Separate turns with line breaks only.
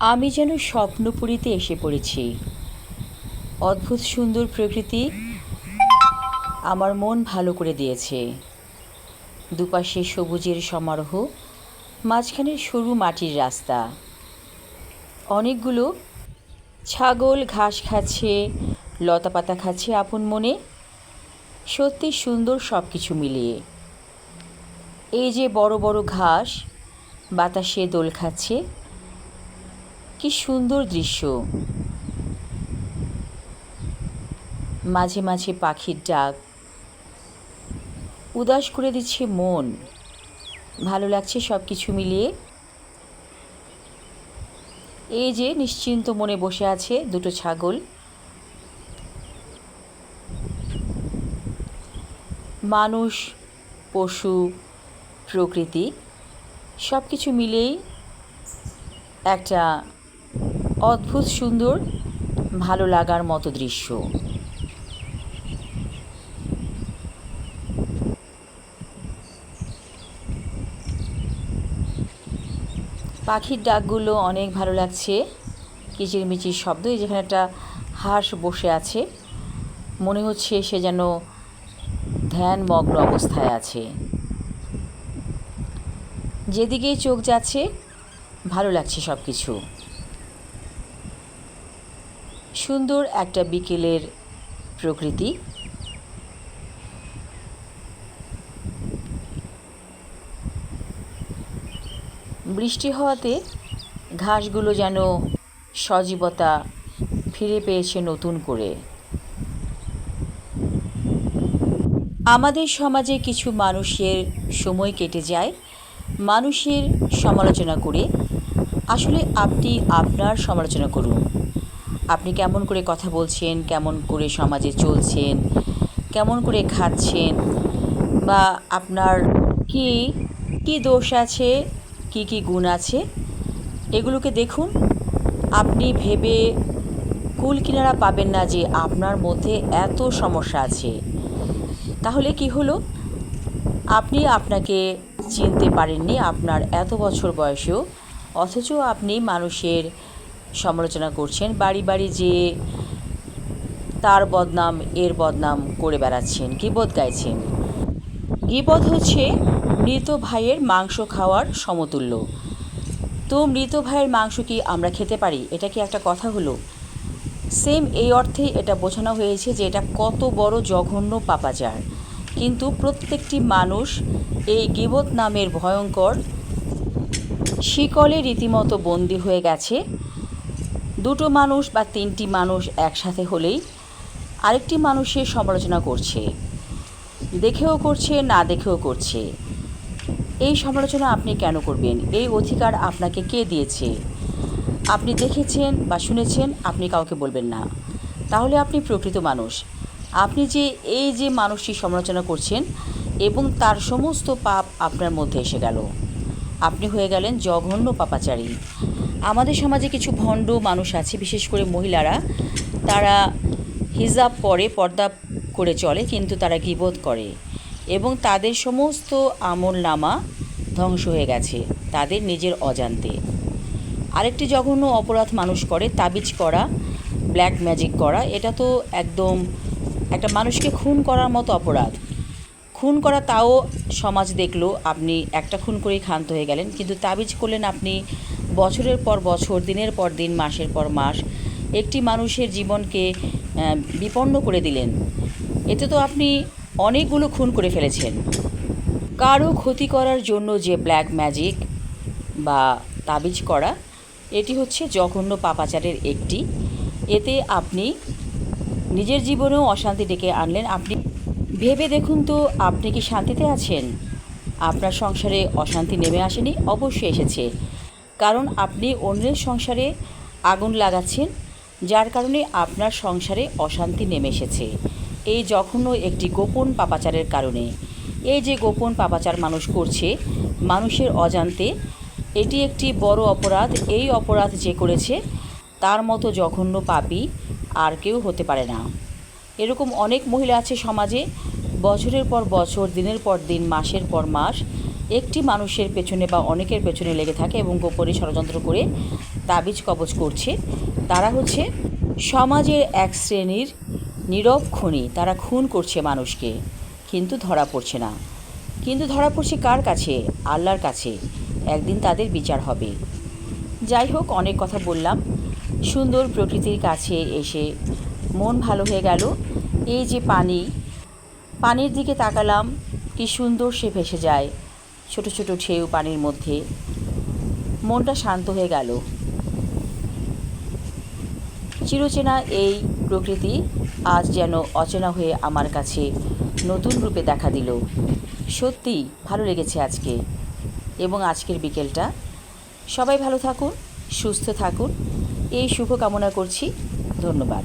আমি যেন স্বপ্নপুরীতে এসে পড়েছি। অদ্ভুত সুন্দর প্রকৃতি আমার মন ভালো করে দিয়েছে। দুপাশে সবুজের সমারোহ, মাঝখানে সরু মাটির রাস্তা। অনেকগুলো ছাগল ঘাস খাচ্ছে, লতাপাতা খাচ্ছে আপন মনে। সত্যি সুন্দর সব কিছু মিলিয়ে। এই যে বড় বড় ঘাস বাতাসে দোল খাচ্ছে, কি সুন্দর দৃশ্য। মাঝে মাঝে পাখির ডাক উদাস করে দিচ্ছে মন। ভালো লাগছে সব কিছু মিলিয়ে। এই যে নিশ্চিন্ত মনে বসে আছে দুটো ছাগল। মানুষ, পশু, প্রকৃতি সব কিছু মিলেই একটা অদ্ভুত সুন্দর ভালো লাগার মতো দৃশ্য। পাখির ডাকগুলো অনেক ভালো লাগছে, কিচিরমিচির শব্দ। এই যেখানে একটা হাঁস বসে আছে, মনে হচ্ছে সে যেন ধ্যানমগ্ন অবস্থায় আছে। যেদিকেই চোখ যাচ্ছে ভালো লাগছে সব কিছু। সুন্দর একটা বিকেলের প্রকৃতি। বৃষ্টি হওয়াতে ঘাসগুলো যেন সজীবতা ফিরে পেয়েছে নতুন করে। আমাদের সমাজে কিছু মানুষের সময় কেটে যায় মানুষের সমালোচনা করে। আসলে আপনি আপনার সমালোচনা করুন। আপনি কেমন করে কথা বলছেন, কেমন করে সমাজে চলছেন, কেমন করে খাচ্ছেন, বা আপনার কি কি দোষ আছে, কি কি গুণ আছে, এগুলোকে দেখুন। আপনি ভেবে কুল কিনারা পাবেন না যে আপনার মধ্যে এত সমস্যা আছে। তাহলে কি হলো? আপনি আপনাকে চিনতে পারেননি আপনার এত বছর বয়সেও, অথচ আপনি মানুষের সমালোচনা করছেন, বাড়ি বাড়ি যেয়ে তার বদনাম এর বদনাম করে বেড়াচ্ছেন, গীবত গাইছেন। গীবত হচ্ছে মৃত ভাইয়ের মাংস খাওয়ার সমতুল্য। তো মৃত ভাইয়ের মাংস কি আমরা খেতে পারি? এটা কি একটা কথা হলো? সেম এই অর্থেই এটা বোঝানো হয়েছে যে এটা কত বড় জঘন্য পাপাচার। কিন্তু প্রত্যেকটি মানুষ এই গীবত নামের ভয়ঙ্কর শিকলে রীতিমতো বন্দী হয়ে গেছে। দুটো মানুষ বা তিনটি মানুষ একসাথে হলেই আরেকটি মানুষের সমালোচনা করছে, দেখেও করছে, না দেখেও করছে। এই সমালোচনা আপনি কেন করবেন? এই অধিকার আপনাকে কে দিয়েছে? আপনি দেখেছেন বা শুনেছেন, আপনি কাউকে বলবেন না। তাহলে আপনি প্রকৃত মানুষ। আপনি যে এই যে মানুষটির সমালোচনা করছেন এবং তার সমস্ত পাপ আপনার মধ্যে এসে গেল, আপনি হয়ে গেলেন জঘন্য পাপাচারী। আমাদের সমাজে কিছু ভণ্ড মানুষ আছে, বিশেষ করে মহিলারা। তারা হিজাব পরে, পর্দা করে চলে, কিন্তু তারা গীবত করে এবং তাদের সমস্ত আমলনামা ধ্বংস হয়ে গেছে তাদের নিজের অজান্তে। আরেকটি জঘন্য অপরাধ মানুষ করে, তাবিজ করা, ব্ল্যাক ম্যাজিক করা। এটা তো একদম একটা মানুষকে খুন করার মতো অপরাধ। খুন করা তাও সমাজ দেখলো আপনি একটা খুন করেই ক্ষান্ত হয়ে গেলেন, কিন্তু তাবিজ করলেন আপনি বছরের পর বছর, দিনের পর দিন, মাসের পর মাস একটি মানুষের জীবনকে বিপন্ন করে দিলেন। এতে তো আপনি অনেকগুলো খুন করে ফেলেছেন। কারো ক্ষতি করার জন্য যে ব্ল্যাক ম্যাজিক বা তাবিজ করা, এটি হচ্ছে জঘন্য পাপাচারের একটি। এতে আপনি নিজের জীবনেও অশান্তি ডেকে আনলেন। আপনি ভেবে দেখুন তো, আপনি কি শান্তিতে আছেন? আপনার সংসারে অশান্তি নেমে আসেনি? অবশ্যই এসেছে, কারণ আপনি অন্যের সংসারে আগুন লাগাচ্ছেন, যার কারণে আপনার সংসারে অশান্তি নেমে এসেছে। এই জঘন্য একটি গোপন পাপাচারের কারণে। এই যে গোপন পাপাচার মানুষ করছে মানুষের অজান্তে, এটি একটি বড় অপরাধ। এই অপরাধ যে করেছে তার মতো জঘন্য পাপী আর কেউ হতে পারে না। এরকম অনেক মহিলা আছে সমাজে, বছরের পর বছর, দিনের পর দিন, মাসের পর মাস একটি মানুষের পেছনে বা অনেকের পেছনে লেগে থাকে এবং গোপনে ষড়যন্ত্র করে তাবিজ কবজ করছে, তারা হচ্ছে সমাজের এক শ্রেণীর নীরব খুনি। তারা খুন করছে মানুষকে, কিন্তু ধরা পড়ছে না। কিন্তু ধরা পড়ছে কার কাছে? আল্লাহর কাছে। একদিন তাদের বিচার হবে। যাই হোক, অনেক কথা বললাম। সুন্দর প্রকৃতির কাছে এসে মন ভালো হয়ে গেল। এই যে পানির দিকে তাকালাম, কি সুন্দর সে ভেসে যায়, ছোট ছোট ঢেউ পানির মধ্যে। মনটা শান্ত হয়ে গেল। চিরচেনা এই প্রকৃতি আজ যেন অচেনা হয়ে আমার কাছে নতুন রূপে দেখা দিল। সত্যি ভালো লেগেছে আজকে এবং আজকের বিকেলটা। সবাই ভালো থাকুন, সুস্থ থাকুন, এই শুভ কামনা করছি। ধন্যবাদ।